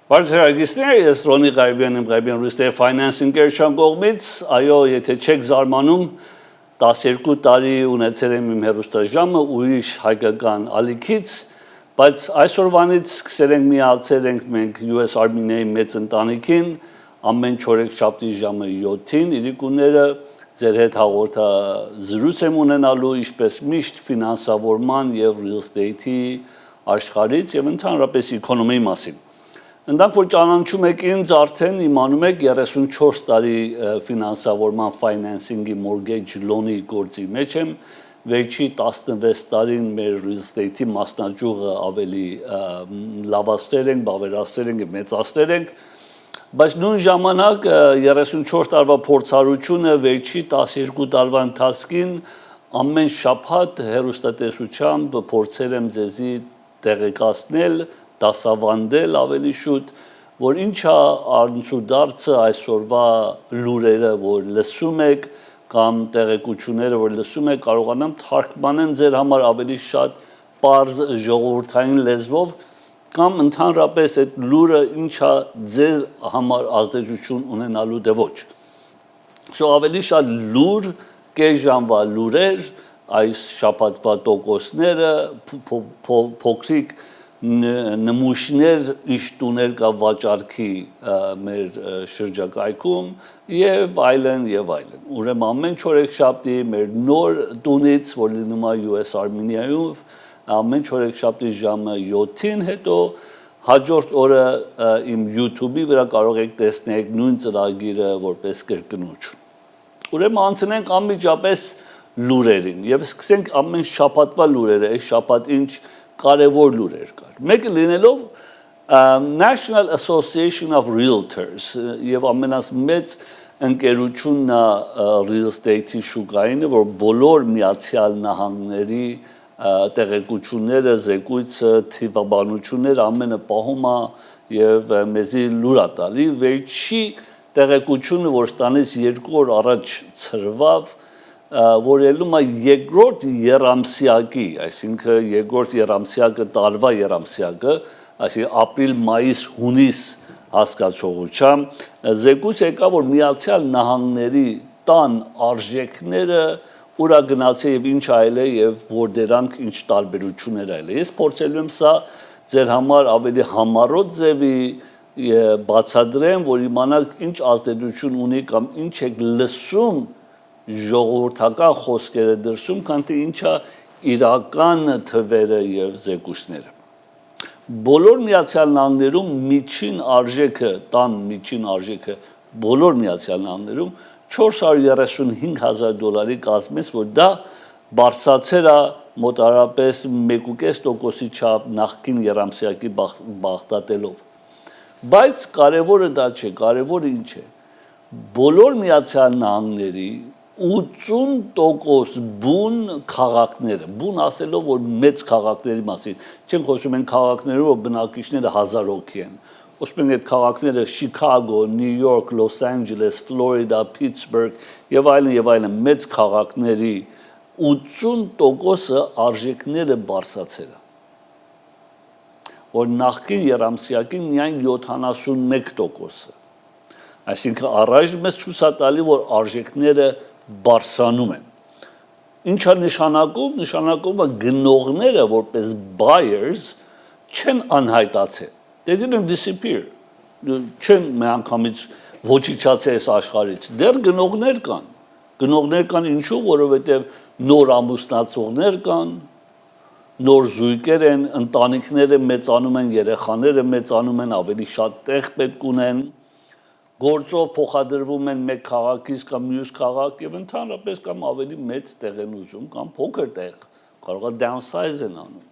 Բարձրագիսներ, ես Ռոնի Ղարիբյան եմ, Ղարիբյան Ռուսիայի ֆայնանսինգ կերչան կողմից, այո, եթե չեք զարմանում, 12 տարի ունեցել եմ իմ հեռուստաժամը ուրիշ հայկական ալիքից, բայց այսօրվանից սկսել ենք միացել ենք մենք US Army-ի մեծ ընտանիքին, ամեն չորեքշաբթի ժամը 7-ին, իրիկունները ձեր հետ հաղորդազրույց եմ ունենալու, ինչպես միշտ ֆինանսավորման եւ real estate-ի աշխարհից եւ ընդհանրապես էկոնոմիի մասին։ Ընդանք որ ճանաչում եք ինձ արդեն իմանում եք 34 տարի ֆինանսավորման ֆայնանսինգի mortgage loan-ի գործի մեջ եմ, վերջի 16 տարին մեր real estate-ի մասնաճյուղը ավելի լավացրել ենք, բավերացրել ենք, մեծացրել ենք, բայց նույն ժամանակ 34 տարվա փորձառությունը վերջի 12 տարվա ընթացքին ամեն շաբաթ հեռուստատեսությամբ փորձել եմ ձեզի տեղեկացնել, դասավանդել ավելի շուտ, որ ինչա անցուդարձը այսօրվա լուրերը, որ լսում եք, կամ տեղեկությունները, որ լսում եք, կարողանամ թարգմանեմ ձեր համար ավելի շատ պարզ ժողովրդային լեզվով, կամ ընդհանրապես այդ լուրը ինչա ձեր համար ազդեցություն ունենալու դե ոչ։ Ավելի շատ լուր, կես ժամվա լուրեր, այս շաբաթվա տոկոսները, փոքրիկ նմուշներ ինչ տուներ կա վաճառքի մեր շրջակայքում եւ այլն եւ այլն։ Ուրեմն ամեն չորեքշաբթի մեր նոր տունից, որ լինում է US Armenia-ում, ամեն չորեքշաբթի ժամը 7-ին հետո հաջորդ օրը իմ YouTube-ի վրա կարող եք տեսնել նույն ծրագիրը որպես կրկնություն։ Ուրեմն անցնենք անմիջապես լուրերին եւ սկսենք ամեն շաբաթվա լուրերը, այս շաբաթ ինչ կարևոր լուրեր կար։ Մեկը լինելով National Association of Realtors եւ ամենամեծ ընկերությունն է real estate-ի շուկային, որ բոլոր Միացյալ Նահանգների տեղեկությունները, զեկույցը, թիվաբանությունները ամենը պահում է եւ մեզի լուր է տալի։ Վերջի տեղեկությունը, որ ստանից 2 օր առաջ ծրվավ, որ ելում է երկրորդ երամսյակի, այսինքն երկրորդ երամսյակը տարվա երամսյակը, այսինքն ապրիլ, մայիս, հունիս հասկացողությամբ, զեկույց եկա, որ Միացյալ Նահանգների տան արժեքները ուրա գնացել եւ ինչ այլ է եւ որ դրանք ինչ տարբերություններ այլ է։ Ես փորձելու եմ սա ձեր համար ավելի համառոտ ձևի բացատրեմ, որ իմանաք ինչ ազդեցություն ունի կամ ինչ եք լսում ժողովրդական խոսքերը դրսում, քան թե ինչա իրական թվերը եւ զեկույցները։ Բոլոր Միացյալ Նահանգներում միջին արժեքը, տան միջին արժեքը բոլոր Միացյալ Նահանգներում $435,000 կազմեց, որ դա բարձրացել է մոտարապես 1.5%-ի չափ նախկին երամսյակի բախտատելով։ Բայց կարևորը դա չէ, կարևորը ինչ է։ Բոլոր Միացյալ Նահանգների 80% բուն քաղաքները, բուն ասելով, որ մեծ քաղաքների մասին, չեն խոսում են քաղաքներով, որ բնակիչները 1000 հոգի են, խոսում են այդ քաղաքները Շիքագո, Նյու Յորք, Լոս Անջելես, Ֆլորիդա, Փիթսբուրգ եւ այլն, մեծ քաղաքների 80%-ը արժեքները բարձրացել է, որ նախկին երամսյակին միայն 71%-ը, այսինքն առայժմ մեզ ցույց է տալի, որ արժեքները բարձրանում են։ Ինչա նշանակում, նշանակում է գնողները որպես buyers չեն անհայտացել։ They didn't disappear։ Չեն միանգամից ոչնչացել այս աշխարհից։ Դեռ գնողներ կան։ Գնողներ կան ինչու, որովհետև նոր ամուսնացողներ կան, նոր զույգեր են, ընտանիքները մեծանում են, երեխաները մեծանում են, ավելի շատ տեղ պետք ունեն, գործով փոխադրվում են մեկ քաղաքից կամ մյուս քաղաք եւ ընդհանրապես կամ ավելի մեծ տեղ են ուզում կամ փոքր տեղ, կարող է downsize են անում։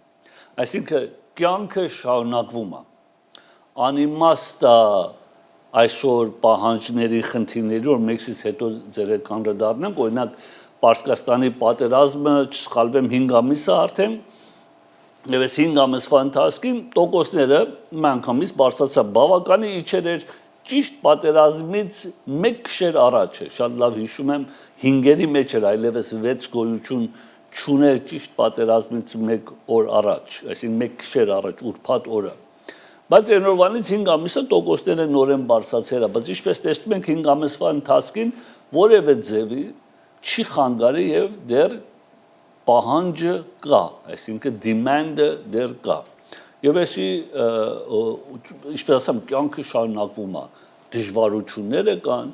Այսինքն կյանքը շարունակվում է։ Անիմաստ է այսօր պահանջների խնդիրների, որ մեկսից հետո ձեր հետ կանդրադառնանք, օրինակ Պարսկաստանի պատերազմը, չսխալվեմ 5 ամիս է արդեն, եւ այս 5 ամսվա ընթացքին տոկոսները միանգամից բարձրացա, բավականի իջեր էր ճիշտ պատերազմից մեկ քշեր առաջ է, շատ լավ հիշում եմ 5-երի մեջ էր, այլևս 6 գոյություն չուներ ճիշտ պատերազմից մեկ օր առաջ, այսինքն մեկ քշեր առաջ, ուրբաթ օրը։ Բայց երնորվանից 5 ամիսը տոկոսները նորեն բարձրացել է, բայց ինչպես տեսնում ենք 5 ամիսվա ընթացքին որևէ ձևի չի խանգարի եւ դեռ պահանջը կա, այսինքն demand-ը դեռ կա։ Եվ այսի ինչպես ասեմ, կյանքը շարունակվում է, դժվարությունները կան,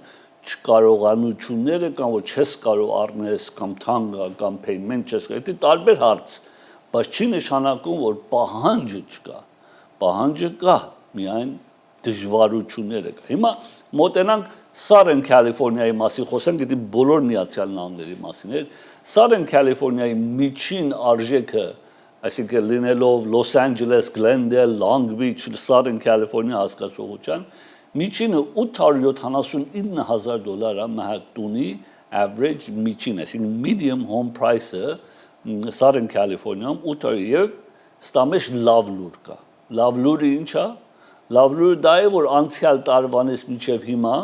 չկարողանությունները կան, որ չես կարող առնես կամ թանկա կամ payment չես կարող, դա տարբեր հարց, բայց չի նշանակում, որ պահանջը չկա։ Պահանջը կա, միայն դժվարությունները կա։ Հիմա մոտենանք Southern California-ի մասին խոսենք, դա բոլոր Միացյալ Նահանգների մասին է։ Southern California-ի միջին արժեքը, այսինքն լինելով Los Angeles, Glendale, Long Beach, Southern California հասկացողության, միջինը $879,000 է մահակ տունի average միջին, այսինքն medium home price-ը Southern California-ում 800 եւ ստամեջ լավ լուր կա։ Լավ լուրը ինչ է։ Լավ լուրը դա է, որ անցյալ տարվանից մինչև հիմա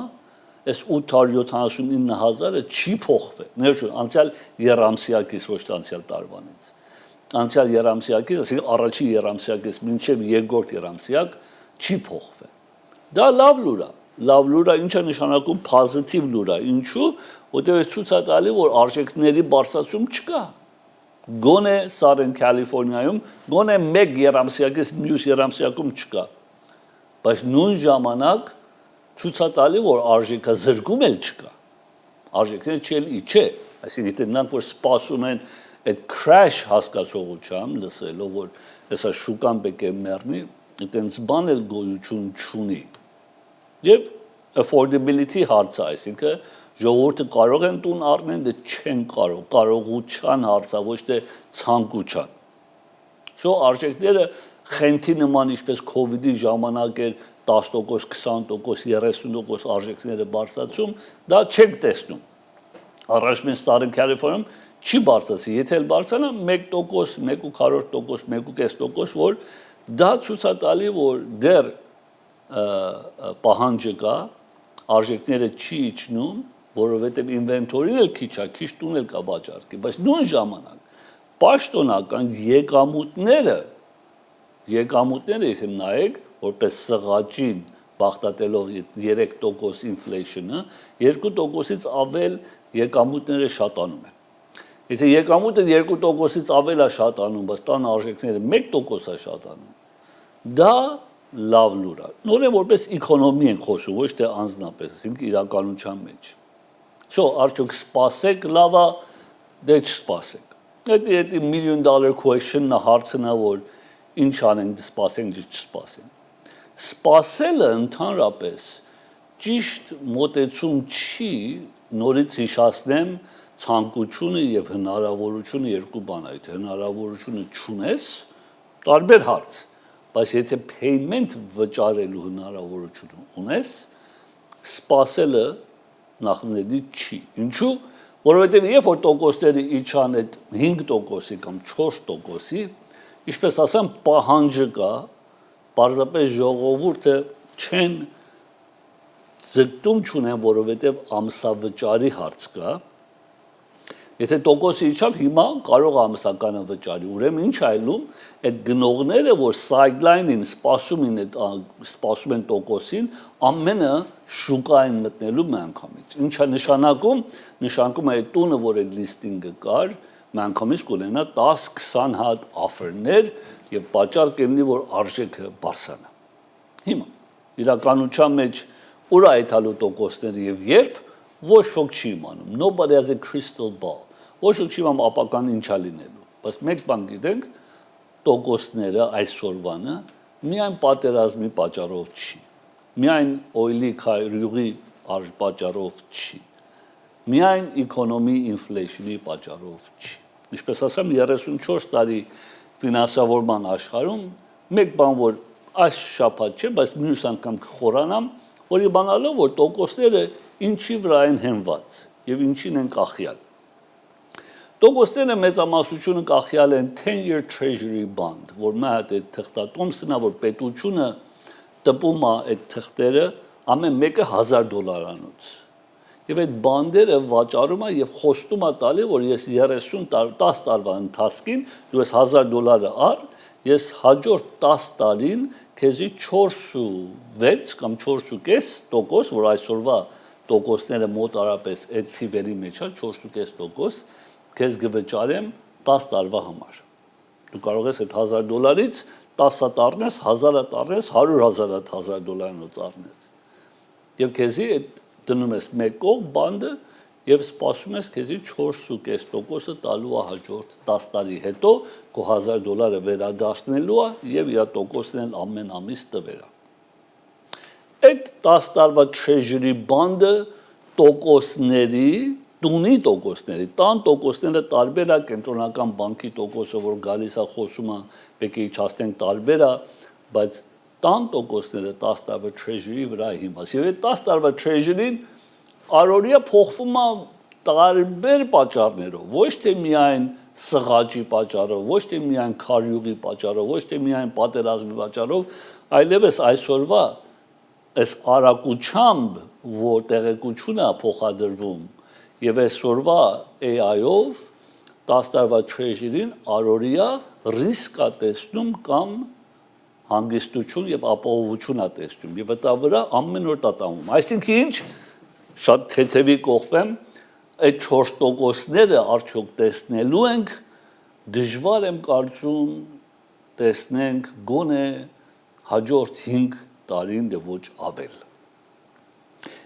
այս 879,000-ը չի փոխվել։ Ներշո, անցյալ երամսյակից ոչ թե անցյալ տարվանից։ Անցյալ երամսյակից, այսինքն առաջին երամսյակից մինչև երկրորդ երամսյակ չի փոխվել։ Դա լավ լուր է։ Լավ լուր է, ինչ է նշանակում positive լուր է։ Ինչու՞, որտեղ ցույց է տալի, որ արժեքների բարձրացում չկա։ Գոնե Southern California-ում, գոնե մեկ երամսյակից մյուս երամսյակում չկա։ Բայց նույն ժամանակ ցույց է տալի, որ արժեքը զրկում էլ չկա։ Արժեքները չէ, այսինքն դրանք որ սպասում են այդ crash հասկացողությամբ, լսելով որ հեսա շուկան պետք է մեռնի, այտենց բան էլ գոյություն չունի։ Եվ affordability հարցը, այսինքն ժողովուրդը կարող են տուն առնել, դե չեն կարող, կարողության հարցը, ոչ թե ցանկության։ Շո արժեքները խենթի նման ինչպես COVID-ի ժամանակ էր 10%, 20%, 30% արժեքները բարձրացում, դա չեք տեսնում։ Առաջ մենք Southern California-ում չի բարձրացի, եթե էլ բարձրանա 1%, 1.4%, 1.5%, որ դա ցույց է տալի, որ դեռ պահանջը կա, արժեքները չի իջնում, որովհետև ինվենտորին էլ քիչ է, քիչ տուն էլ կա վաճառքի, բայց նույն ժամանակ պաշտոնական եկամուտները, եթե նայեք, որպես սղաճին բախտատելով 3% inflation-ը, 2%-ից ավել եկամուտները շատանում են։ Եթե եկամուտը 2%-ից ավել է շատանում, բայց տան արժեքները 1% է շատանում, դա լավ լուր է։ Նորեն որպես էկոնոմի ենք խոսում, ոչ թե անձնապես, այսինքն իրականության մեջ։ Շո արդյոք սպասեք լավա, դե չսպասեք։ Դա $1 million question-ը հարցն է, որ ինչ անենք, սպասենք, չսպասենք։ Սպասելը ընդհանրապես ճիշտ մոտեցում չի, նորից հիշացնեմ ցանկությունը եւ հնարավորությունը երկու բան է, եթե հնարավորությունը չունես, տարբեր հարց, բայց եթե payment վճարելու հնարավորություն ունես, սպասելը նախնեդի չի։ Ինչու՞, որովհետեւ երբ որ տոկոսները իջան այդ 5%-ի կամ 4%-ի, ինչպես ասեմ, պահանջը կա, պարզապես ժողովուրդը չեն ձգտում չունեն, որովհետև ամսավճարի հարց կա, եթե տոկոսը իջավ, հիմա կարող ամսականը վճարի, ուրեմն ինչ այլում, այդ գնողները, որ sideline-ին սպասում են տոկոսին, ամենը շուկա են մտնելու միանգամից։ Ինչա նշանակում, նշանակում է այդ տունը, որ այդ լիստինգը կար, միանգամից կունենա 10-20 հատ offer-ներ եւ պատճառ կլինի, որ արժեքը բարձրանա։ Հիմա իրականության մեջ ուր այթալու տոկոսները եւ երբ ոչ ոք չի իմանում, nobody has a crystal ball, ոչ ոք չի իմանում ապական ինչա լինելու, բայց մեկ բան գիտենք, տոկոսները այսօրվանը միայն պատերազմի պատճառով չի, միայն օյլի քայրյուղի պատճառով չի, միայն էկոնոմի ինֆլեյշնի պատճառով չի։ Ինչպես ասեմ, 34 տարի ֆինանսավորման աշխարհում մեկ բան, որ այս շաբաթ չէ, բայց մյուս անգամ կխորանամ, որ իմանալով, որ տոկոսները ինչի վրա են հենված եւ ինչին են կախյալ։ Տոկոսները մեծամասնությունը կախյալ են 10-year treasury bond, որ մի հատ այդ թղթատոմսն է, որ պետությունը տպում է այդ թղթերը ամեն մեկը $1,000-անոց։ Եվ այդ բանդերը վաճառում է եւ խոստում է տալի, որ ես 10 տարվա ընթացքին դու ես $1,000-ը առ ես հաջորդ 10 տարին քեզի 4.6 կամ 4.5%, որ այսօրվա տոկոսները մոտ արապես այդ թիվերի մեջ է 4.5%, քեզ կվճարեմ 10 տարվա համար։ Դու կարող ես այդ $1,000-ից 10-ը տառնես, 1000-ը տառնես, 100,000 $1,000-ից առնես։ Եվ քեզի դնում ես մեկ կողմ բանդը եւ սպասում ես քեզի 4.5%-ը տալու է հաջորդ 10 տարի հետո քո $1,000 վերադարձնելու է եւ իր տոկոսն էլ ամեն ամիս տվեր է։ Այդ 10 տարվա treasury բանդը տոկոսների, տունի տոկոսների, տան տոկոսները տարբեր է, կենտրոնական բանկի տոկոսը, որ գալիս է խոսում է, պետք է իջացնենք տարբեր է, բայց տան տոկոսները 10 տարվա treasury վրա հիմնված։ Եվ այդ 10 տարվա treasury-ին առօրյա փոխվում է տարբեր պատճառներով, ոչ թե միայն սղաճի պատճառով, ոչ թե միայն քարյուղի պատճառով, ոչ թե միայն պատերազմի պատճառով, այլևս այսօրվա այս արագությամբ, որ տեղեկությունը փոխադրվում, եւ այսօրվա AI-ով 10 տարվա treasury-ին առօրյա ռիսկ է տեսնում կամ հանգստություն եւ ապահովություն է տեսնում եւ դա վրա ամեն օր տատանվում։ Այսինքն ինչ շատ թեթևի կողմեմ այդ 4%-ները արդյոք տեսնելու ենք, դժվար եմ կարծում տեսնենք գոնե հաջորդ 5 տարին դե ոչ ավել։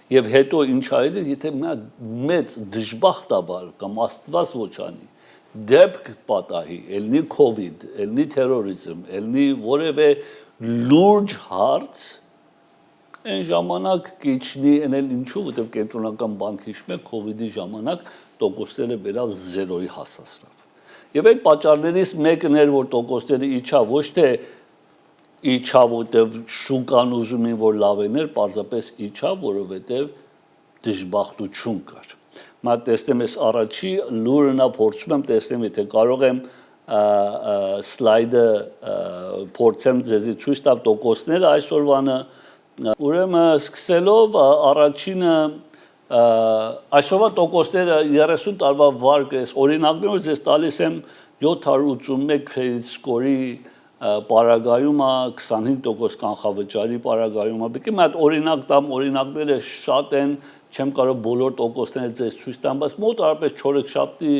Եվ հետո ինչ այլ է, եթե մեծ դժբախտաբար կամ Աստված ոչ անի, դեպք պատահի, ելնի COVID, ելնի terrorism, ելնի որևէ լուրջ հարց, այն ժամանակ կիչնի էնել ինչու, որտեղ կենտրոնական բանկի հիշում է COVID-ի ժամանակ տոկոսները վերավ 0-ի հասացրավ։ Եվ այդ պատճառներից մեկն էր, որ տոկոսները իջա ոչ թե իջա, որտեղ շուկան ուզում էին, որ լավեներ, պարզապես իջա, որովհետև դժբախտություն կար։ Մա տեսնեմ ես առաջի լուրը նա փորձում եմ տեսնեմ, եթե կարող եմ սլայդը փորձեմ ձեզի ցույց տալ տոկոսները այսօրվանը, ուրեմն սկսելով առաջինը այսօրվա տոկոսները 30 տարվա վարկը, օրինակներ որ ձեզ տալիս եմ 781 credit score-ի պարագայում է 25% կանխավճարի պարագայում է։ Բեկի մի հատ օրինակ տամ, օրինակները շատ են, չեմ կարող բոլոր տոկոսները ձեզ ցույց տամ, բայց մոտ արապես չորեքշաբթի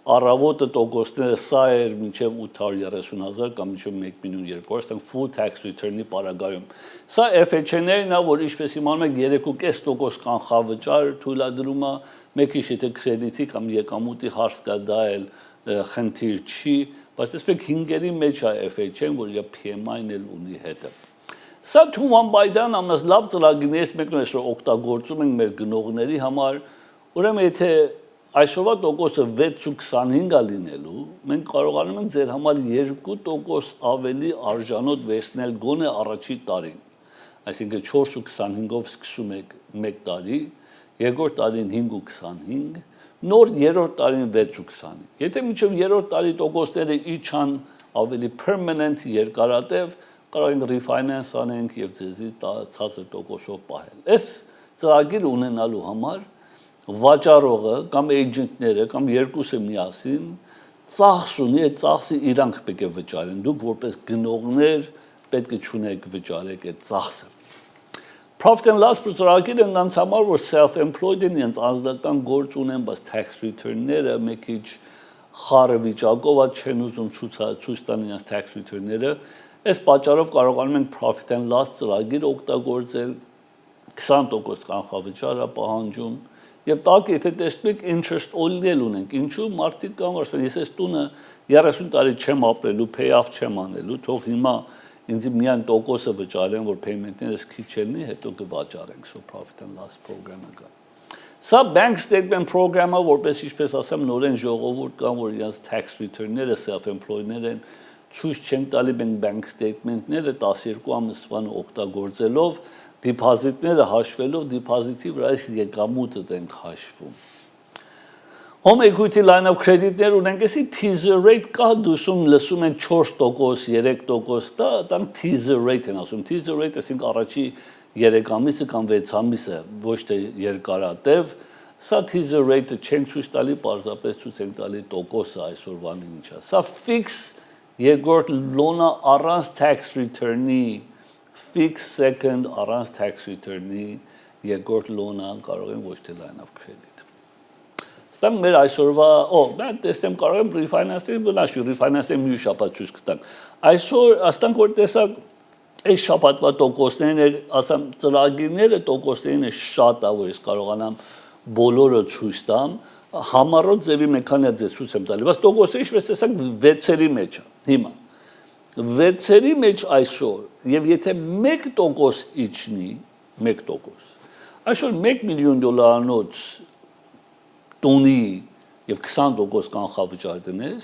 առավոտը տոկոսները սա էր մինչև 830,000 կամ մինչև 1,200,000, full tax return-ի պարագայում։ Սա FHN-ներն է, որ ինչպես իմանում եք 3.5% կանխավճար թույլատրում է, մեկի եթե կրեդիտի կամ եկամուտի հարց կա դա էլ խնդիր չի, բայց տեսեք 5-երի մեջ է FHN, որ իր PMI-ն էլ ունի հետը։ Սա Թուման Բայդան ամենից լավ ծրագիրներից մեկն է, որ օգտագործում ենք մեր գնողների համար, ուրեմն եթե այսօրվա տոկոսը 6.25 է լինելու, մենք կարողանում ենք ձեր համար 2% ավելի արժանոտ վերցնել գոնե առաջի տարին։ Այսինքն 4.25-ով սկսում եք 1 տարի, երկրորդ տարին 5.25, նոր երրորդ տարին 6.20։ Եթե մինչև երրորդ տարի տոկոսները իջան ավելի permanent երկարատև, կարող ենք refinance անենք եւ ձեզի ցածր տոկոսով պահել։ Այս ծրագիրը ունենալու համար վաճառողը կամ էջենտները կամ երկուսը միասին ծախս ունի, այդ ծախսը իրանք պետք է վճարեն։ Դուք որպես գնողներ պետք է չունեք վճարեք այդ ծախսը։ Profit and loss ծրագիրը նրանց համար որ self-employed են, իրենց անձնական գործ ունեն, բայց tax return-ները մեկ քիչ խառը վիճակով չեն ուզում ցույց տան իրենց tax return-ները, այս պատճառով կարողանում ենք profit and loss ծրագիր օգտագործել 20% կանխավճար է պահանջում եւ տակ եթե տեսնում եք interest only ունենք, ինչու մարդիկ կան որ ես այս տունը 30 տարի չեմ ապրելու, pay off չեմ անելու, թող հիմա ինձ միայն տոկոսը վճարեն, որ payment-ները քիչ լինի, հետո կվաճառենք, so profit and loss program-ը կա։ Սա bank statement program-ը, որպես ինչպես ասեմ, նորեն ժողովուրդ կան, որ իրենց tax return-ները self-employed-ներ են, ցույց չեն տալի bank statement-ները 12 ամսվան օգտագործելով, deposit-ները հաշվելով, deposit-ի վրա եկամուտը ենք հաշվում։ Home equity line of credit-ներ ունենք, էսի teaser rate կա, դուսում լսում են 4%, 3%, դա տանք teaser rate են ասում, teaser rate ասենք առաջի 3 ամիսը կամ 6 ամիսը, ոչ թե երկարատև, սա teaser rate-ը չենք ցույց տալի, պարզապես ցույց ենք տալի տոկոսը այսօրվան ինչա, սա fix երկրորդ լոնը առանց tax return-ի fixed second առանց tax return-ի երկրորդ լոնը կարող են ոչ թե line of credit Ստամ մեր այսօրվա mən տեսնեմ կարող եմ refinance-ի բնաշի refinance-ի մի շաբաթ ցույց կտանք այսօր աստանք որ տեսակ այս շաբաթվա տոկոսներն ասեմ ծրագիրները տոկոսներն շատ է որ ես կարողանամ բոլորը ցույց տամ համառոտ ձևի մեխանիզմ ցույց եմ տալի բայց տոկոսը ինչպես տեսակ 6-երի մեջ է հիմա 6-երի մեջ այսօր եւ եթե 1% իջնի 1% այսօր $1 միլիոն տոնի եւ 20% կանխավճար դնես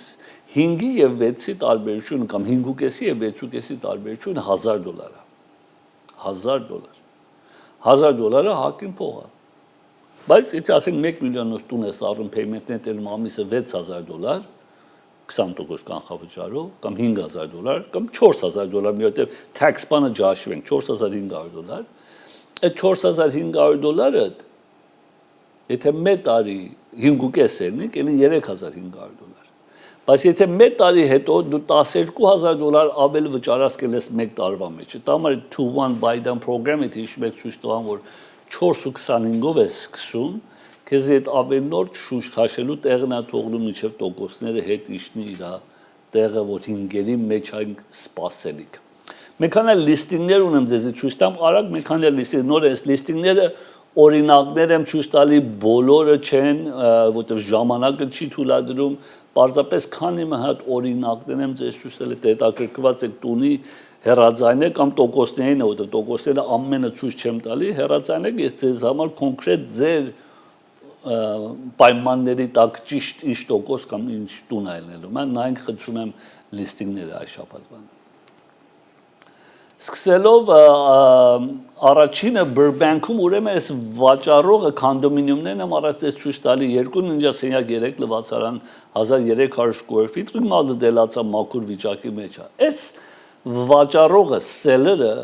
5-ի եւ 6-ի տարբերությունը կամ 5.5-ի եւ 6.5-ի տարբերությունը $1,000 է $1,000 հակին փող է բայց եթե ասենք 1 միլիոնով տուն ես առնում payment-ն էլ ամիսը $6,000 20% կանխավճարով կամ $5,000 կամ $4,000 միովհետեւ tax բանը ջաշվենք $4,500 այդ $4,500-ը եթե մեկ տարի 5.5 երնի կլինի $3,500 բայց եթե մեկ տարի հետո դու $12,000 ավելի վճարած կլես մեկ տարվա մեջ դա համար 2-1 buy down program-ը հիշում եք ցույց տվան որ 4.25-ով է սկսում քեզ այդ ավելորդ շուշ քաշելու տեղն է թողնում մինչև տոկոսները հետ իշնի իր տեղը որ 5-երի մեջ այն սպասելիք մեքանալ լիստինգներ ունեմ ձեզի ցույց տամ արագ մեքանալ լիստինգ նոր է լիստինգները օրինակներ եմ ցույց տալի բոլորը չեն որտեղ ժամանակը չի թույլատրում պարզապես քանի մի հատ օրինակներ եմ ձեզ ցույց տալի հետաքրքրված եք տունի հեռաձայնը կամ տոկոսներին որտեղ տոկոսները ամենը ցույց չեմ տալի հեռաձայնեք ես ձեզ համար կոնկրետ ձեր պայմանների տակ ճիշտ ինչ տոկոս կամ ինչ տուն այլնելու mən նայենք խնդրում եմ լիստինգները այս շաբաթվան Սկսելով առաջինը Burbank-ում ուրեմն այս վաճառողը կոնդոմինիումներն եմ առաջ ցույց տալի 2 ննջասենյակ 3 լվացարան 1300 square feet մալը դելացա մաքուր վիճակի մեջ է այս վաճառողը seller-ը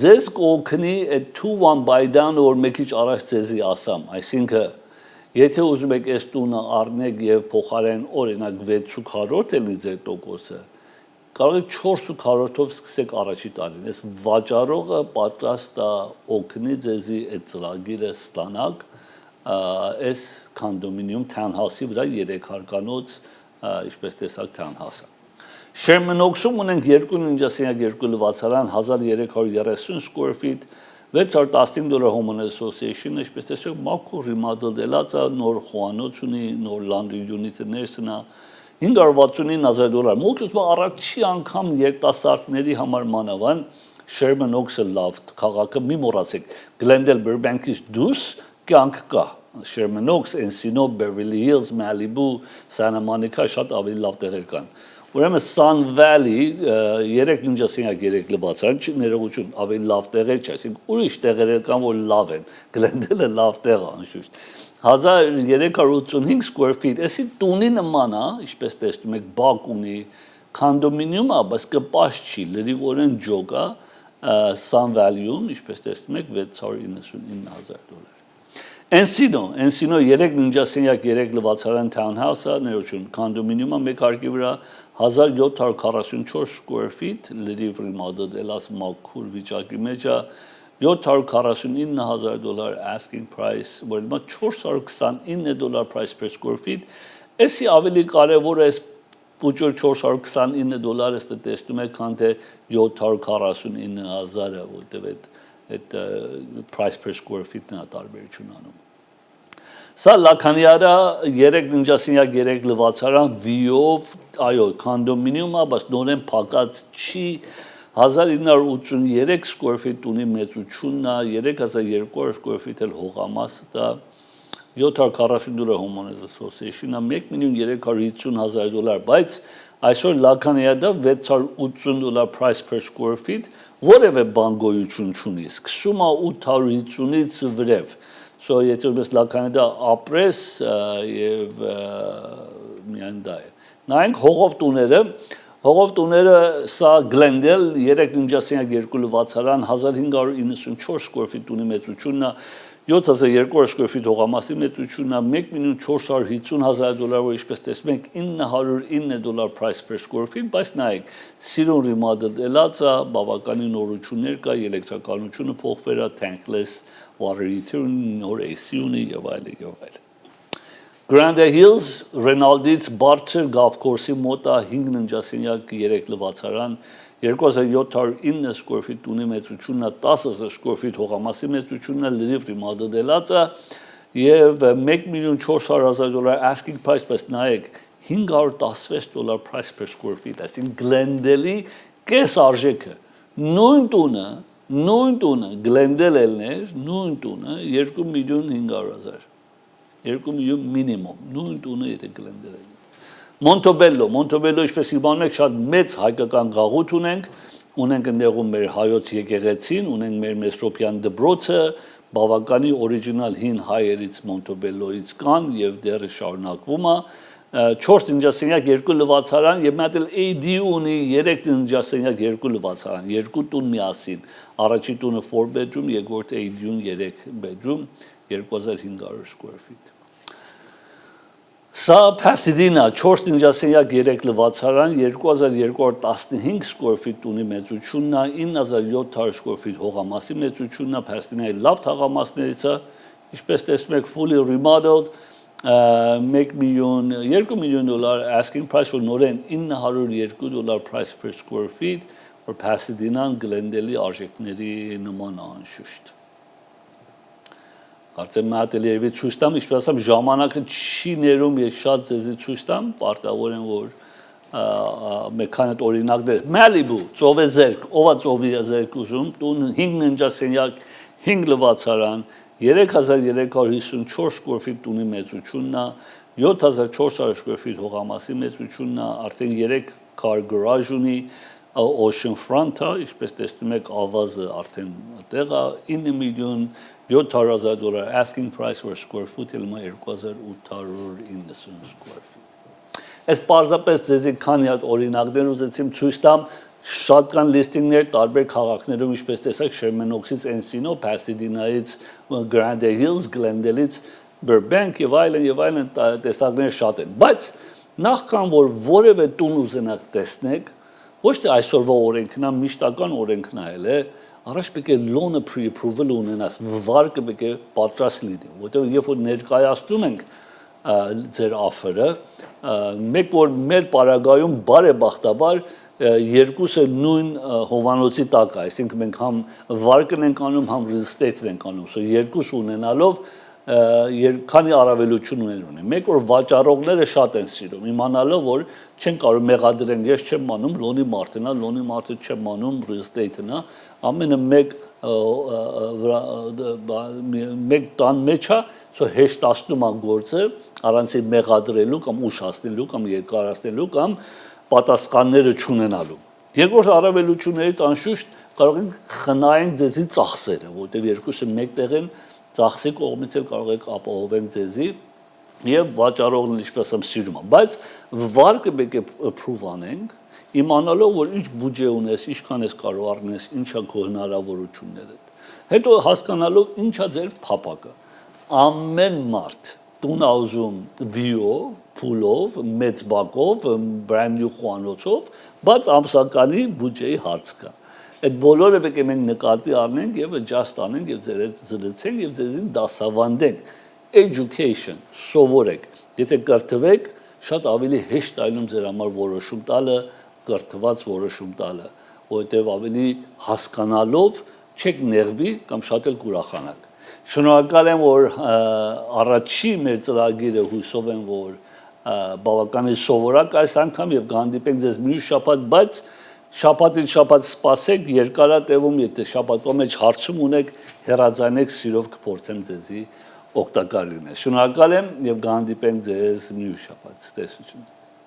ձեզ կօգնի այդ 2-1 buy down որ մի քիչ առաջ ձեզի ասամ այսինքն եթե ուզում եք այս տունը առնեք եւ փոխարեն օրինակ 6.4 էլի ձեր տոկոսը կարող եք 4.4-ով սկսեք առաջի տարին այս վաճառողը պատրաստ է օգնի ձեզի այդ ծրագիրը ստանաք այս կոնդոմինիում townhouse-ի վրա 3 հարկանոց ինչպես տեսակ townhouse-ը Sherman Oaks-ում ունենք 2 ննջասենյակ 2 լվացարան 1330 square feet $615 homeowner association ինչպես տեսեք մաքուր remodel-ելած է նոր խոհանոց ունի նոր laundry unit-ներն է $569,000 մոքրուց առաջի անգամ երիտասարդների համար մանավան Sherman Oaks-ը լավ քաղաքը մի մոռացեք Glendale Burbank-ից դուրս կյանք կա Sherman Oaks, Encino, Beverly Hills, Malibu, Santa Monica շատ ավելի լավ տեղեր կան ուրեմն Sun Valley 3 ննջասենյակ 3 լվացարան ներողություն ավելի լավ տեղեր չէ այսինքն ուրիշ տեղեր կան որ լավ են Glendale-ը լավ տեղ է անշուշտ 1385 square feet էսի տունի նման է ինչպես տեսնում եք բակ ունի կոնդոմինիում է բայց կպաշ չի լրիվորեն ջոգ է Sun Valley-ում ինչպես տեսնում եք $699,000 Encino 3 ննջասենյակ 3 լվացարան townhouse-ը ներողություն կոնդոմինիումը մեկ հարկի վրա 1744 square feet լրիվ remodel-ելած մաքուր վիճակի մեջ է $749,000 asking price որ հիմա $429 price per square feet էսի ավելի կարևոր է այս փուճոր $429 ըստ տեսնում եք քան թե $749,000-ը որտեղ այդ price per square feet-ն է տարբերություն անում Սա Լաքանյարա 3 ննջասենյակ 3 լվացարան վիով այո կոնդոմինիումը բայց նորեն փակած չի 1983 square feet ունի մեծությունն է 3200 square feet էլ հողամասը է $740 homeowners association-ը $1,350,000 բայց այսօր Լաքանյարա $680 price per square feet որևէ բան գոյություն չունի սկսում է 850-ից վրև So եթե ես Լաքանյարա ապրես եւ միայն դա է նայենք հողով տուները Հողով տուները սա Glendale 3.2 լվացարան 1594 square feet ունի մեծությունն է 7200 square feet հողամասի մեծությունն է $1,450,000 որ ինչպես տեսնում եք $909 price per square feet բայց նայեք սիրուն remodel-ելած է բավականին նորություններ կա էլեկտրականությունը փոխվել է tankless water heater նոր AC ունի եւ այլն Grande Hills Reynolds բարձր golf course-ի մոտ է 5.3 լվացարան 2709 square feet ունի մեծությունն է 10000 square feet հողամասի մեծությունն է լրիվ remodel-ելած է եւ $1,400,000 asking price բայց նայեք $516 price per square feet այսինքն Glendale-ի կես արժեքը նույն տունը Glendale-ն էր նույն տունը 2,500,000 2 միլիոն մինիմում նույն տունը եթե Glendale Montebello ինչպես իմանում եք շատ մեծ հայկական գաղութ ունենք ընդեղում մեր հայոց եկեղեցին ունենք մեր Մեսրոպյան դպրոցը բավականի օրիջինալ հին հայերից Montebello-ից կան եւ դեռ շարունակվում է 4.2 լվացարան եւ մի հատ էլ AD ունի 3.2 լվացարան երկու տուն միասին առաջի տունը 4 bedroom երկրորդ AD-ուն 3 bedroom 2500 square feet Սա Pasadena 4.3 լվացարան 2215 square feet ունի մեծությունն է 9700 square feet հողամասի մեծությունն է Pasadena-ի լավ թաղամասներից է ինչպես տեսնում եք fully remodeled $2 million asking price for նորեն $902 price per square feet որ Pasadena-ն Glendale-ի արժեքների նման անշուշտ Կարծեմ մատելի երևի ցույց տամ, ինչպես ասեմ, ժամանակը չի ներում, ես շատ ձեզի ցույց տամ, պարտավոր եմ որ մեկ քանի օրինակներ Malibu, ծովեզերք, ով է ծովեզերք ուզում, տուն 5.5 5 լվացարան 3354 square feet տունի մեծությունն է 7400 square feet հողամասի մեծությունն է արդեն 3 car garage ունի ocean front-ը, ինչպես տեսնում եք ավազը արդեն այդտեղ է 9,700,000 asking price for square foot էլ 2890 square feet Այս պարզապես ձեզի քանի հատ օրինակներ ուզեցիմ ցույց տամ շատ կան լիստինգներ տարբեր քաղաքներում ինչպես տեսակ Sherman Oaks-ից Encino, Pasadena-ից Grande Hills, Glendale-ից Burbank եւ այլն տեսակներ շատ են բայց նախքան որ որևէ տուն ուզենաք տեսնեք ոչ թե այսօրվա օրենքն է միշտական օրենքն է առաջ պետք է loan pre-approval ունենաս վարկը պետք է պատրաստ լինի որտեղ երբ որ ներկայացնում ենք ձեր offer-ը մեկ որ մեր պարագայում բարեբախտաբար երկուսը նույն հովանոցի տակ է այսինքն մենք համ վարկն ենք անում համ real estate-ն ենք անում so երկուս ունենալով քանի առավելություն ունեն մեկ որ վաճառողները շատ են սիրում իմանալով որ չեն կարող մեղադրեն ես չեմ մանում լոնի մարտենա լոնի մարտը չեմ մանում real estate-ն է ամենը մեկ տան մեջ է so հեշտացնում է գործը առանց մեղադրելու կամ ուշացնելու կամ երկարացնելու կամ պատասխանները չունենալու երկրորդ առավելություններից անշուշտ կարող ենք խնայենք ձեզի ծախսերը որտեղ երկուսը մեկտեղ են ծախսի կողմից էլ կարող եք ապահովենք ձեզի եւ վաճառողն ինչպես եմ սիրում բայց վարկը պետք է approve անենք իմանալով որ ինչ բյուջե ունես ինչքան ես կարող առնես ինչա քո հնարավորությունները հետո հասկանալով ինչա ձեր փապակը ամեն մարդ տուն ուզում view-ով փուլով մեծ բակով brand new խոհանոցով բայց ամսականի բյուջեի հարց կա Այդ բոլորը պետք է մենք նկատի առնենք եւ adjust անենք եւ զրուցենք եւ ձեզին դասավանդենք education սովորեք եթե կրթվեք շատ ավելի հեշտ այլում ձեր համար որոշում տալը կրթված որոշում տալը որովհետեւ ավելի հասկանալով չեք նեղվի կամ շատ էլ կուրախանաք շնորհակալ եմ որ առաջի մեր ծրագիրը հույսով եմ որ բավականին սովորակ այս անգամ եւ կհանդիպենք ձեզ մյուս շաբաթ բայց Շաբաթից շաբաթ սպասեք երկարատևում եթե շաբաթվա մեջ հարցում ունեք հեռացանեք սիրով կփորձեմ ձեզի օգտակար լինել Շնորհակալ եմ եւ կհանդիպենք ձեզ մյուս շաբաթ տեսություն